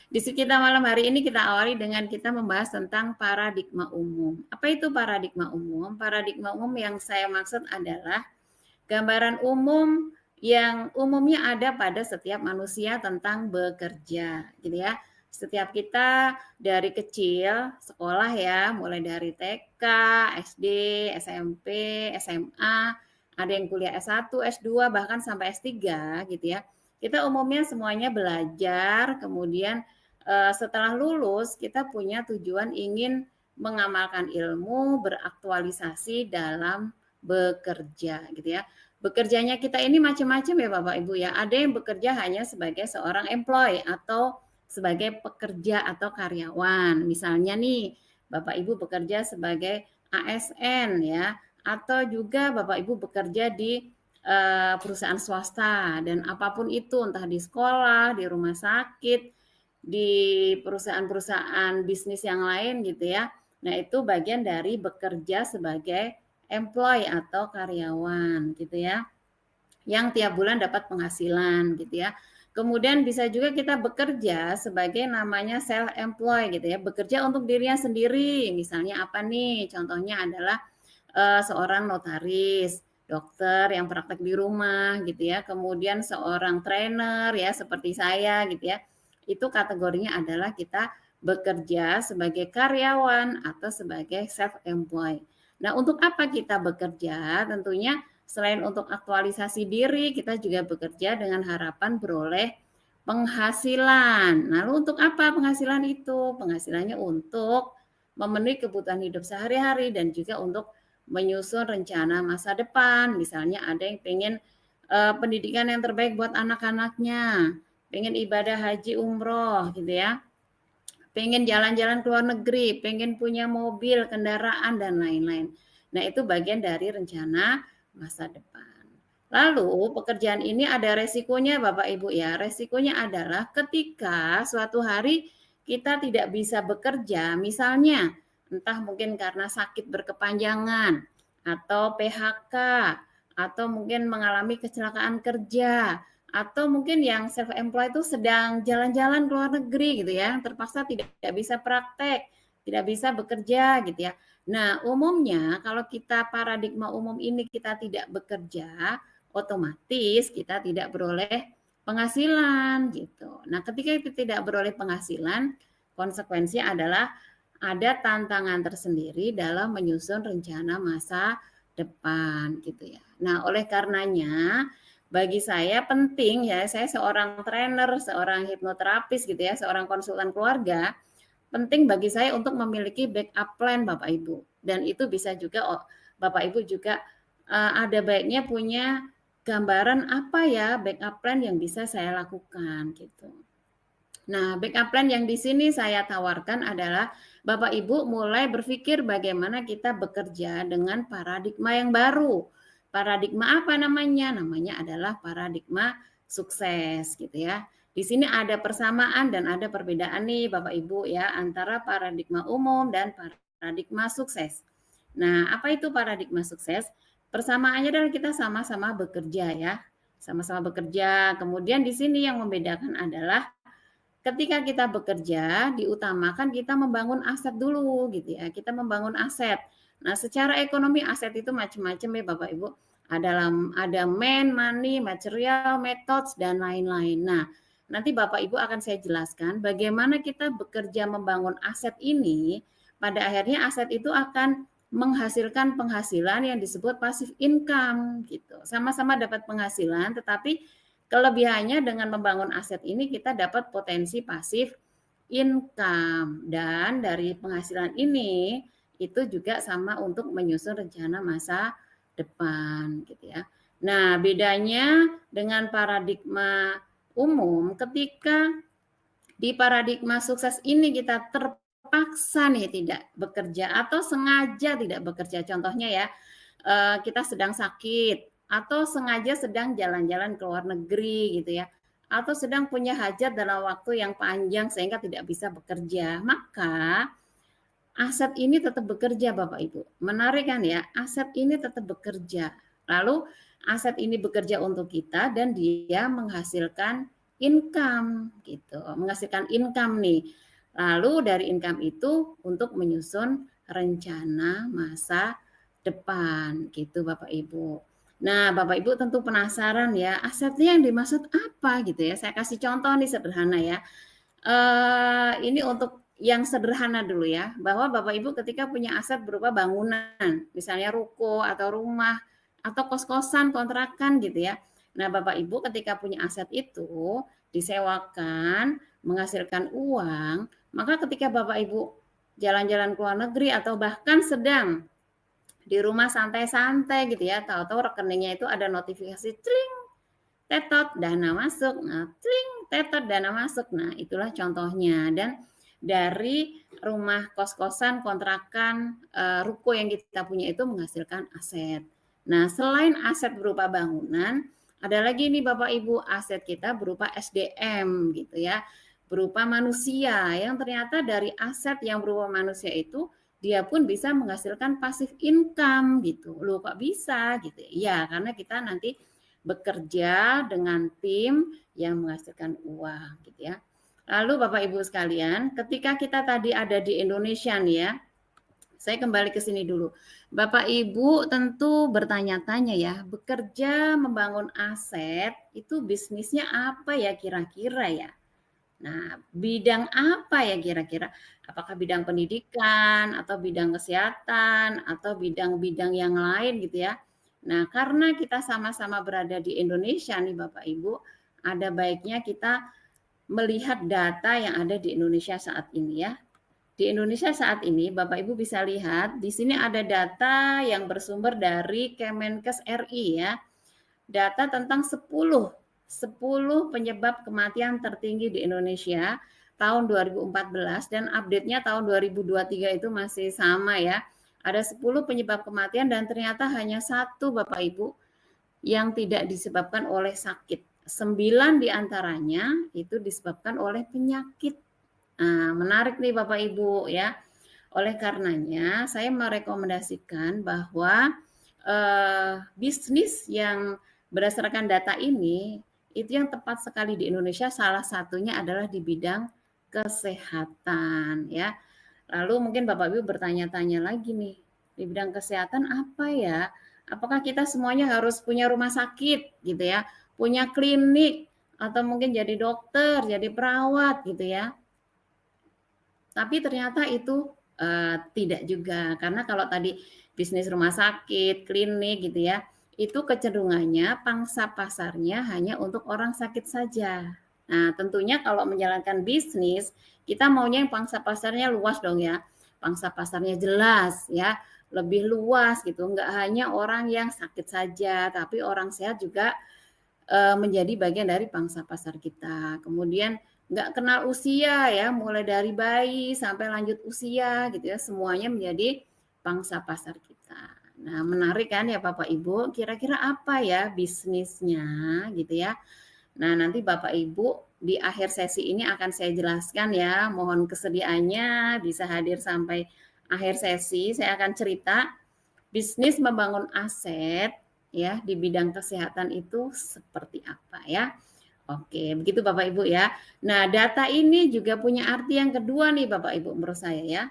Diskusi kita malam hari ini kita awali dengan kita membahas tentang paradigma umum. Apa itu paradigma umum? Paradigma umum yang saya maksud adalah gambaran umum yang umumnya ada pada setiap manusia tentang bekerja, gitu ya. Setiap kita dari kecil sekolah ya, mulai dari TK, SD, SMP, SMA, ada yang kuliah S1, S2 bahkan sampai S3 gitu ya. Kita umumnya semuanya belajar, kemudian setelah lulus kita punya tujuan ingin mengamalkan ilmu, beraktualisasi dalam bekerja gitu ya. Bekerjanya kita ini macam-macam ya Bapak Ibu ya. Ada yang bekerja hanya sebagai seorang employee atau sebagai pekerja atau karyawan. Misalnya nih, Bapak Ibu bekerja sebagai ASN ya, atau juga Bapak Ibu bekerja di perusahaan swasta dan apapun itu, entah di sekolah, di rumah sakit, di perusahaan-perusahaan bisnis yang lain gitu ya. Nah, itu bagian dari bekerja sebagai employee atau karyawan gitu ya, yang tiap bulan dapat penghasilan gitu ya. Kemudian bisa juga kita bekerja sebagai namanya self employed gitu ya, bekerja untuk dirinya sendiri. Misalnya apa nih? Contohnya adalah seorang notaris, dokter yang praktek di rumah gitu ya, kemudian seorang trainer ya seperti saya gitu ya. Itu kategorinya adalah kita bekerja sebagai karyawan atau sebagai self employed. Nah, untuk apa kita bekerja? Tentunya selain untuk aktualisasi diri, kita juga bekerja dengan harapan beroleh penghasilan. Lalu untuk apa penghasilan itu? Penghasilannya untuk memenuhi kebutuhan hidup sehari-hari dan juga untuk menyusun rencana masa depan. Misalnya ada yang pengen pendidikan yang terbaik buat anak-anaknya, pengen ibadah haji umroh gitu ya, pengen jalan-jalan ke luar negeri, pengen punya mobil, kendaraan, dan lain-lain. Nah, itu bagian dari rencana masa depan. Lalu, pekerjaan ini ada resikonya Bapak Ibu ya. Resikonya adalah ketika suatu hari kita tidak bisa bekerja, misalnya entah mungkin karena sakit berkepanjangan, atau PHK, atau mungkin mengalami kecelakaan kerja, atau mungkin yang self employed itu sedang jalan-jalan ke luar negeri gitu ya, terpaksa tidak bisa praktek, tidak bisa bekerja gitu ya. Nah, umumnya kalau kita paradigma umum ini kita tidak bekerja, otomatis kita tidak beroleh penghasilan gitu. Nah, ketika kita tidak beroleh penghasilan, konsekuensinya adalah ada tantangan tersendiri dalam menyusun rencana masa depan gitu ya. Nah, oleh karenanya bagi saya penting ya, saya seorang trainer, seorang hipnoterapis gitu ya, seorang konsultan keluarga, penting bagi saya untuk memiliki backup plan Bapak Ibu. Dan itu bisa juga Bapak Ibu juga ada baiknya punya gambaran apa ya backup plan yang bisa saya lakukan gitu. Nah, backup plan yang di sini saya tawarkan adalah Bapak Ibu mulai berpikir bagaimana kita bekerja dengan paradigma yang baru. Paradigma apa namanya? Namanya adalah paradigma sukses gitu ya. Di sini ada persamaan dan ada perbedaan nih Bapak Ibu ya antara paradigma umum dan paradigma sukses. Nah, apa itu paradigma sukses? Persamaannya adalah kita sama-sama bekerja ya. Sama-sama bekerja. Kemudian di sini yang membedakan adalah ketika kita bekerja, diutamakan kita membangun aset dulu gitu ya. Kita membangun aset. Nah, secara ekonomi aset itu macam-macam ya Bapak Ibu. Ada man, money, material, methods dan lain-lain. Nah, nanti Bapak Ibu akan saya jelaskan bagaimana kita bekerja membangun aset ini. Pada akhirnya aset itu akan menghasilkan penghasilan yang disebut passive income gitu. Sama-sama dapat penghasilan tetapi kelebihannya dengan membangun aset ini kita dapat potensi pasif income dan dari penghasilan ini itu juga sama untuk menyusun rencana masa depan gitu ya. Nah, bedanya dengan paradigma umum ketika di paradigma sukses ini kita terpaksa nih tidak bekerja atau sengaja tidak bekerja. Contohnya ya, kita sedang sakit atau sengaja sedang jalan-jalan ke luar negeri gitu ya, atau sedang punya hajat dalam waktu yang panjang sehingga tidak bisa bekerja, maka aset ini tetap bekerja Bapak Ibu. Menarik kan ya, aset ini tetap bekerja. Lalu aset ini bekerja untuk kita dan dia menghasilkan income gitu, menghasilkan income nih. Lalu dari income itu untuk menyusun rencana masa depan gitu Bapak Ibu. Nah, Bapak Ibu tentu penasaran ya, asetnya yang dimaksud apa gitu ya. Saya kasih contoh nih sederhana ya. Ini untuk yang sederhana dulu ya, bahwa Bapak Ibu ketika punya aset berupa bangunan, misalnya ruko atau rumah atau kos-kosan, kontrakan gitu ya. Nah, Bapak Ibu ketika punya aset itu disewakan, menghasilkan uang, maka ketika Bapak Ibu jalan-jalan ke luar negeri atau bahkan sedang di rumah santai-santai gitu ya, tahu-tahu rekeningnya itu ada notifikasi cling, tetot dana masuk. Nah, cling, tetot dana masuk. Nah, itulah contohnya. Dan dari rumah kos-kosan, kontrakan, ruko yang kita punya itu menghasilkan aset. Nah, selain aset berupa bangunan, ada lagi nih Bapak Ibu, aset kita berupa SDM gitu ya, berupa manusia yang ternyata dari aset yang berupa manusia itu dia pun bisa menghasilkan passive income gitu. Loh kok bisa gitu? Ya, karena kita nanti bekerja dengan tim yang menghasilkan uang gitu ya. Lalu Bapak Ibu sekalian, ketika kita tadi ada di Indonesia nih ya, saya kembali ke sini dulu. Bapak Ibu tentu bertanya-tanya ya, bekerja membangun aset itu bisnisnya apa ya kira-kira ya? Nah, bidang apa ya kira-kira? Apakah bidang pendidikan atau bidang kesehatan atau bidang-bidang yang lain gitu ya? Nah, karena kita sama-sama berada di Indonesia nih Bapak Ibu, ada baiknya kita melihat data yang ada di Indonesia saat ini ya. Di Indonesia saat ini Bapak Ibu bisa lihat di sini ada data yang bersumber dari Kemenkes RI ya. Data tentang 10 penyebab kematian tertinggi di Indonesia tahun 2014 dan update-nya tahun 2023 itu masih sama ya. Ada 10 penyebab kematian dan ternyata hanya satu Bapak Ibu yang tidak disebabkan oleh sakit. 9 diantaranya itu disebabkan oleh penyakit. Nah, menarik nih Bapak Ibu ya. Oleh karenanya saya merekomendasikan bahwa bisnis yang berdasarkan data ini itu yang tepat sekali di Indonesia salah satunya adalah di bidang kesehatan ya. Lalu mungkin Bapak Ibu bertanya-tanya lagi nih, di bidang kesehatan apa ya? Apakah kita semuanya harus punya rumah sakit gitu ya, punya klinik atau mungkin jadi dokter, jadi perawat gitu ya. Tapi ternyata itu tidak juga karena kalau tadi bisnis rumah sakit, klinik gitu ya, itu kecenderungannya pangsa pasarnya hanya untuk orang sakit saja. Nah, tentunya kalau menjalankan bisnis, kita maunya yang pangsa pasarnya luas dong ya. Pangsa pasarnya jelas ya, lebih luas gitu, enggak hanya orang yang sakit saja, tapi orang sehat juga menjadi bagian dari pangsa pasar kita. Kemudian nggak kenal usia ya, mulai dari bayi sampai lanjut usia gitu ya, semuanya menjadi pangsa pasar kita. Nah, menarik kan ya Bapak Ibu, kira-kira apa ya bisnisnya gitu ya. Nah, nanti Bapak Ibu di akhir sesi ini akan saya jelaskan ya, mohon kesediaannya bisa hadir sampai akhir sesi. Saya akan cerita bisnis membangun aset ya di bidang kesehatan itu seperti apa ya. Oke, begitu Bapak Ibu ya. Nah, data ini juga punya arti yang kedua nih Bapak Ibu menurut saya ya.